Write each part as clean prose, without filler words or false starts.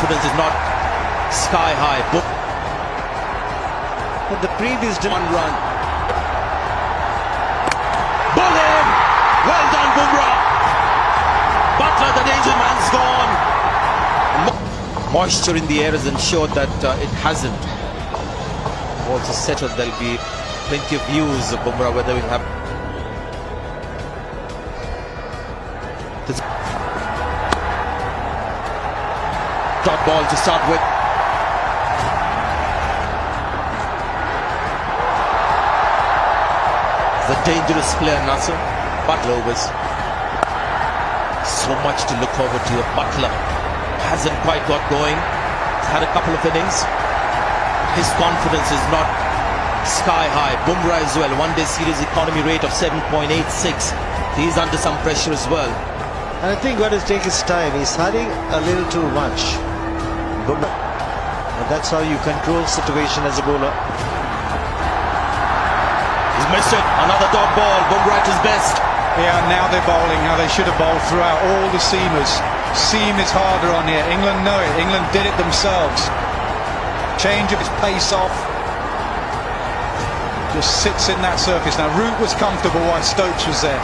confidence is not sky high. But the previous one run. Ball in! Well done, Bumrah! Butler, the danger man's gone. Moisture in the air has ensured that it hasn't. Also settled, there'll be plenty of views of Bumrah, whether we'll have this dot ball to start with. The dangerous player Nasser. Butler was so much to look forward to. Butler hasn't quite got going. He's had a couple of innings. His confidence is not sky high. Bumrah as well. One-day series economy rate of 7.86. He's under some pressure as well. And I think got to take his time. He's hurrying a little too much. Bumrah. And that's how you control situation as a bowler. He's missed it. Another dot ball. Bumrah at his best. Yeah, now they're bowling how they should have bowled throughout. All the seamers. Seam is harder on here. England know it. England did it themselves. Change of his pace off. Just sits in that surface. Now Root was comfortable while Stokes was there.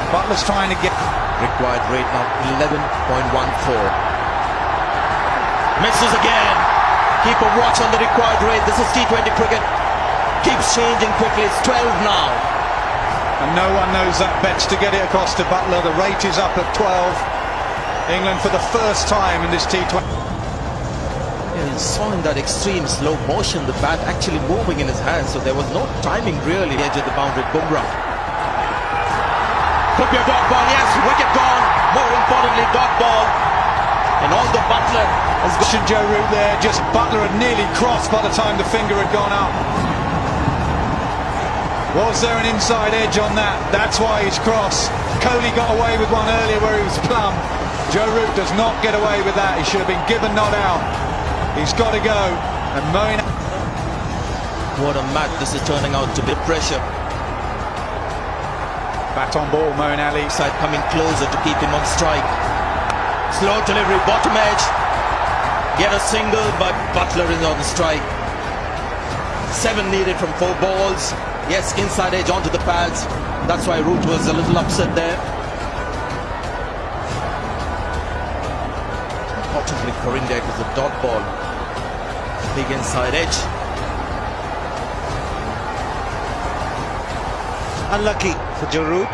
Butler's trying to get... Required rate now 11.14. Misses again. Keep a watch on the required rate. This is T20 cricket. Keeps changing quickly. It's 12 now. And no one knows that bet's to get it across to Butler. The rate is up at 12. England for the first time in this T20. Yeah, saw in that extreme slow motion the bat actually moving in his hands, so there was no timing really. Edge of the boundary. Bumrah. Could be a dot ball, yes, wicket gone. More importantly, dot ball. And all the Butler has got Joe Root there. Just Butler had nearly crossed by the time the finger had gone up. Was there an inside edge on that? That's why he's cross. Kohli got away with one earlier where he was plumb. Joe Root does not get away with that. He should have been given not out. He's got to go. And Moeen... What a match this is turning out to be. Pressure. Bat on ball, Moeen Ali. Side coming closer to keep him on strike. Slow delivery, bottom edge. Get a single, but Butler is on the strike. 7 needed from 4 balls. Yes, inside edge onto the pads. That's why Root was a little upset there. Importantly for India, it was a dot ball. Big inside edge. Unlucky for Joe Root.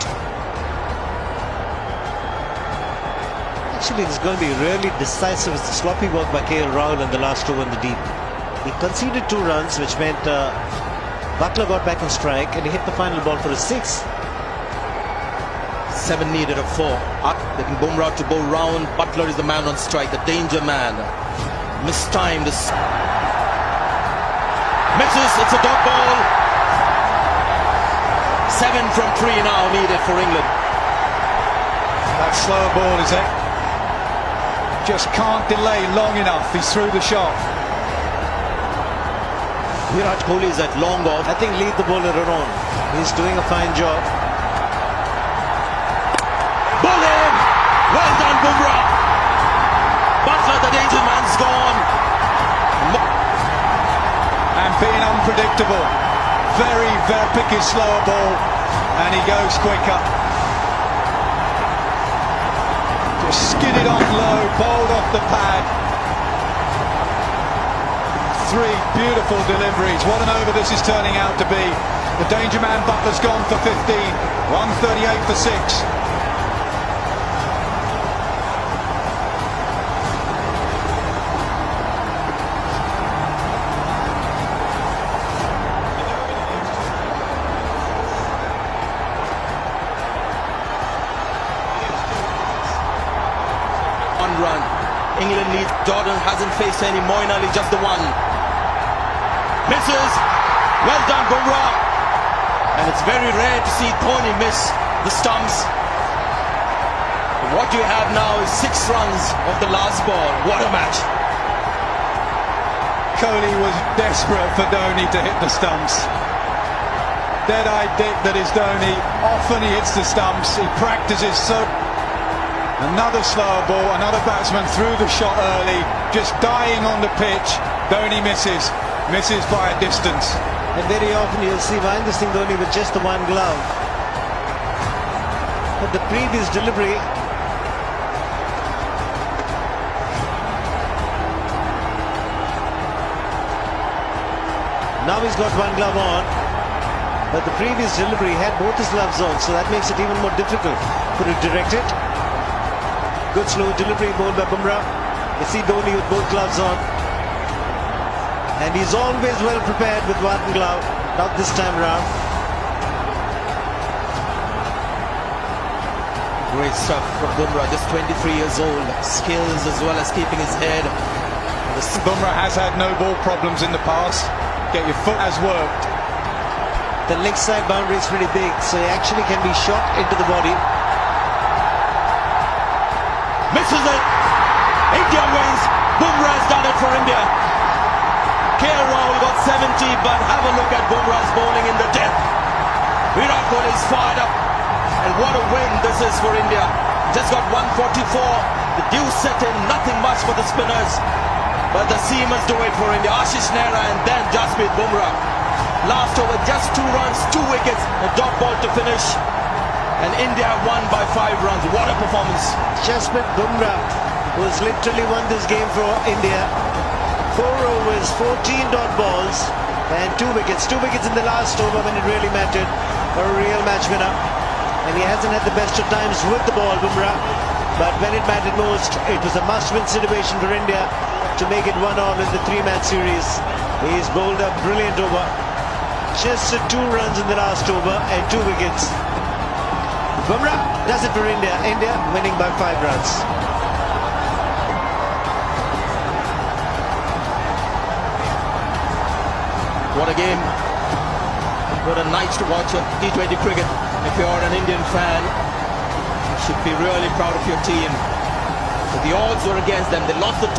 Actually, it's going to be really decisive. It's the sloppy work by KL Rahul in the last over in the deep. He conceded 2 runs, which meant Butler got back on strike and he hit the final ball for a 6. 7 needed of 4. Getting Bumrah to bowl round. Butler is the man on strike, the danger man. Mistimed. Misses. It's a dot ball. 7 from 3 now needed for England. That slower ball is it. Just can't delay long enough. He's through the shot. Virat Kohli is at long off. I think leave the bowler alone. He's doing a fine job. Ball in! Well done, Bumrah! Butler, the danger man's gone. And being unpredictable. Very pick his slower ball. And he goes quicker. Just skidded on low, bowled off the pad. 3 beautiful deliveries. What an over this is turning out to be. The danger man Butler's gone for 15. 138 for 6. Run. England needs. Jordan hasn't faced any. Moeen Ali just the one. Misses. Well done, Bumrah. And it's very rare to see Dhoni miss the stumps. What you have now is 6 runs of the last ball. What a match. Kohli was desperate for Dhoni to hit the stumps. Dead-eyed Dick that is Dhoni. Often he hits the stumps. He practices so... Another slower ball, another batsman threw the shot early, just dying on the pitch. Dhoni misses by a distance. And very often you'll see Mahendra Singh Dhoni with just the one glove. But the previous delivery, now he's got one glove on, but the previous delivery had both his gloves on, so that makes it even more difficult for it to direct it. Good slow delivery bowled by Bumrah. You see Dhoni with both gloves on, and he's always well prepared with one glove, not this time round. Great stuff from Bumrah, just 23 years old. Skills as well as keeping his head. Bumrah has had no ball problems in the past. Get your foot has worked. The leg side boundary is pretty big, so he actually can be shot into the body. Misses it. India wins. Bumrah has done it for India. KL Rahul got 70, but have a look at Bumrah's bowling in the depth. Virat Kohli is fired up. And what a win this is for India. Just got 144. The due set in, nothing much for the spinners. But the seamers do it for India. Ashish Nehra and then Jasprit Bumrah. Last over, just 2 runs, 2 wickets, a dot ball to finish. And India won by 5 runs. What a performance. Jasprit Bumrah, who's literally won this game for India. 4 overs, 14 dot balls and 2 wickets. 2 wickets in the last over when it really mattered. A real match winner. And he hasn't had the best of times with the ball, Bumrah. But when it mattered most, it was a must-win situation for India to make it 1-all in the 3-match series. He's bowled a brilliant over. Just 2 runs in the last over and 2 wickets. Bumrah does it for India. India winning by 5 runs. What a game. What a night to watch a T20 cricket. If you're an Indian fan, you should be really proud of your team. But the odds were against them. They lost the